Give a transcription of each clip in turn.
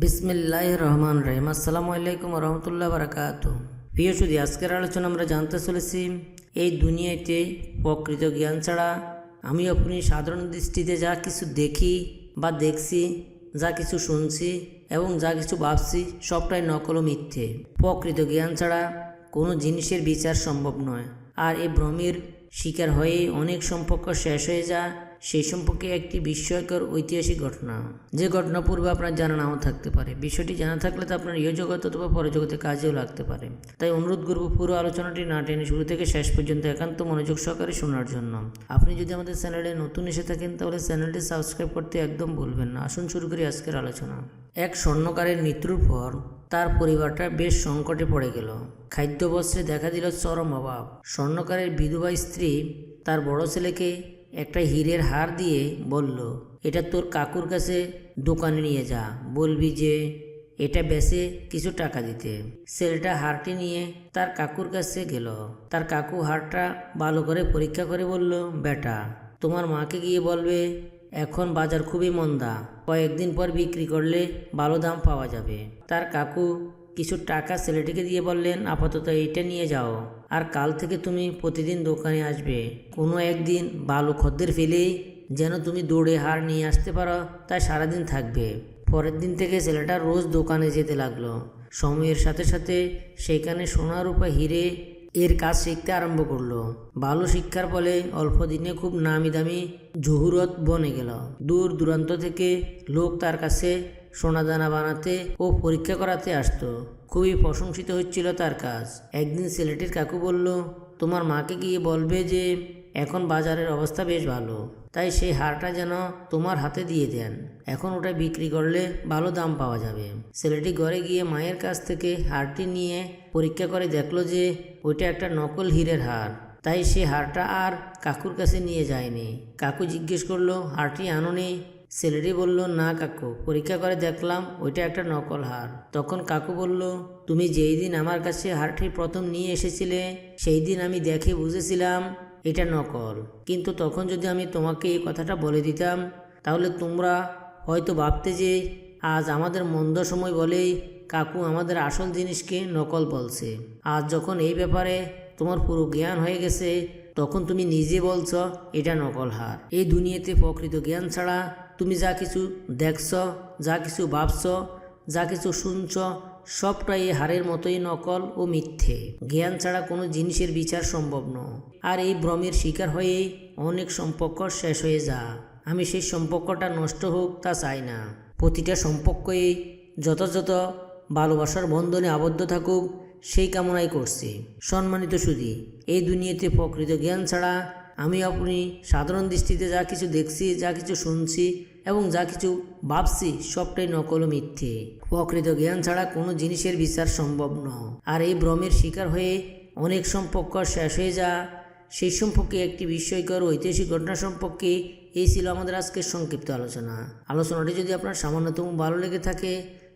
বিসমিল্লাহির রহমানির রহিম। আসসালামু আলাইকুম রহমতুল্লাহ বারাকাতুহু। প্রিয় সুধী, আজকের আলোচনা আমরা জানতে চলেছি এই দুনিয়াতে প্রকৃত জ্ঞান ছাড়া আমি আপনি সাধারণ দৃষ্টিতে যা কিছু দেখি বা দেখছি, যা কিছু শুনছি এবং যা কিছু ভাবছি সবটাই নকল ও মিথ্যে। প্রকৃত জ্ঞান ছাড়া কোনো জিনিসের বিচার সম্ভব নয়। আর এই ভ্রমের শিকার হয়ে অনেক সম্পর্ক শেষ হয়ে যায়। সেই সম্পর্কে একটি বিস্ময়কর ঐতিহাসিক ঘটনা, যে ঘটনা পূর্বে আপনার জানা নাও থাকতে পারে। বিষয়টি জানা থাকলে তো আপনার ইহ জগৎ অথবা পরজগতে কাজেও লাগতে পারে। তাই অনুরোধ করব পুরো আলোচনাটি না টেনে শুরু থেকে শেষ পর্যন্ত একান্ত মনোযোগ সহকারে শোনার জন্য। আপনি যদি আমাদের চ্যানেলে নতুন এসে থাকেন তাহলে চ্যানেলটি সাবস্ক্রাইব করতে একদম ভুলবেন না। আসুন শুরু করি আজকের আলোচনা। এক স্বর্ণকারের মৃত্যুর পর তার পরিবারটা বেশ সংকটে পড়ে গেল। খাদ্য বস্ত্রে দেখা দিল চরম অভাব। স্বর্ণকারের বিধবা স্ত্রী তার বড় ছেলেকে একটা হীরের হার দিয়ে বলল, এটা তোর কাকুর কাছে দোকানে নিয়ে যা, বলবি যে এটা বেচে কিছু টাকা দিতে। ছেলেটা হারটি নিয়ে তার কাকুর কাছে গেল। তার কাকু হারটা ভালো করে পরীক্ষা করে বলল, বেটা, তোমার মাকে গিয়ে বলবে এখন বাজার খুবই মন্দা, কয়েকদিন পর বিক্রি করলে ভালো দাম পাওয়া যাবে। তার কাকু কিছু টাকা ছেলেটিকে দিয়ে বললেন, আপাতত এইটা নিয়ে যাও, আর কাল থেকে তুমি প্রতিদিন দোকানে আসবে। কোনো একদিন ভালো খদ্দের ফেলেই যেন তুমি দৌড়ে হার নিয়ে আসতে পারো, তাই সারাদিন থাকবে। পরের দিন থেকে ছেলেটা রোজ দোকানে যেতে লাগলো। সময়ের সাথে সাথে সেখানে সোনা রূপা হিরে এর কাজ শিখতে আরম্ভ করলো। ভালো শিক্ষার ফলে অল্প দিনে খুব নামি দামি জহুরত বনে গেল। দূর দূরান্ত থেকে লোক তার কাছে সোনাদানা বানাতে ও পরীক্ষা করাতে আসতো। খুবই প্রশংসিত হচ্ছিল তার কাজ। একদিন ছেলেটির কাকু বলল, তোমার মাকে গিয়ে বলবে যে এখন বাজারের অবস্থা বেশ ভালো, তাই সেই হারটা যেন তোমার হাতে দিয়ে দেন। এখন ওটা বিক্রি করলে ভালো দাম পাওয়া যাবে। ছেলেটি ঘরে গিয়ে মায়ের কাছ থেকে হারটি নিয়ে পরীক্ষা করে দেখলো যে ওইটা একটা নকল হীরের হার। তাই সে হারটা আর কাকুর কাছে নিয়ে যায়নি। কাকু জিজ্ঞেস করলো, হারটি আনোনি? ছেলেটি বলল, না কাকু, পরীক্ষা করে দেখলাম ওইটা একটা নকল হার। তখন কাকু বলল, তুমি যেই দিন আমার কাছে হারটি প্রথম নিয়ে এসেছিলে সেই দিন আমি দেখে বুঝেছিলাম এটা নকল। কিন্তু তখন যদি আমি তোমাকে এই কথাটা বলে দিতাম তাহলে তোমরা হয়তো ভাবতে যে আজ আমাদের মন্দ সময় বলেই কাকু আমাদের আসল জিনিসকে নকল বলছে। আজ যখন এই ব্যাপারে তোমার পুরো জ্ঞান হয়ে গেছে তখন তুমি নিজে বলছ এটা নকল হার। এই দুনিয়াতে প্রকৃত জ্ঞান ছাড়া তুমি যা কিছু দেখছ, যা কিছু ভাবছ, যা কিছু শুনছ সবটাই হারের মতোই নকল ও মিথ্যে। জ্ঞান ছাড়া কোনো জিনিসের বিচার সম্ভব নয়। আর এই ভ্রমের শিকার হয়ে অনেক সম্পর্ক শেষ হয়ে যায়। আমি সেই সম্পর্কটা নষ্ট হোক তা চাই না। প্রতিটা সম্পর্কই যথাযথ ভালোবাসার বন্ধনে আবদ্ধ থাকুক সেই কামনাই করছি। সম্মানিত সুধী, এই দুনিয়াতে প্রকৃত জ্ঞান ছাড়া আমি আপনি সাধারণ দৃষ্টিতে যা কিছু দেখছি, যা কিছু শুনছি এবং যা কিছু ভাবছি সবটাই নকল ও মিথ্যে। প্রকৃত জ্ঞান ছাড়া কোনো জিনিসের বিচার সম্ভব নয়। আর এই ভ্রমের শিকার হয়ে অনেক সম্পর্ক শেষ হয়ে যায়। সেই সম্পর্কে একটি বিস্ময়কর ঐতিহাসিক ঘটনা সম্পর্কে এই ছিল আমাদের আজকের সংক্ষিপ্ত আলোচনা। আলোচনাটি যদি আপনার সামান্যতম ভালো লেগে থাকে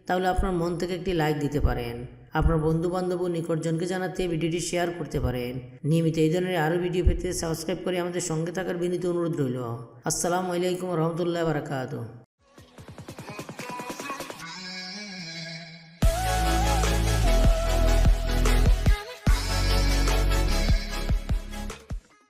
তাহলে আপনার মন থেকে একটি লাইক দিতে পারেন। আপনার বন্ধু বান্ধব ও নিকটজনকে জানাতে ভিডিওটি শেয়ার করতে পারেন। নিয়মিত এই ধরনের আরও ভিডিও পেতে সাবস্ক্রাইব করে আমাদের সঙ্গে থাকার বিনীত অনুরোধ রইল। আসসালামু আলাইকুম রহমতুল্লাহ বারাকাতুহু।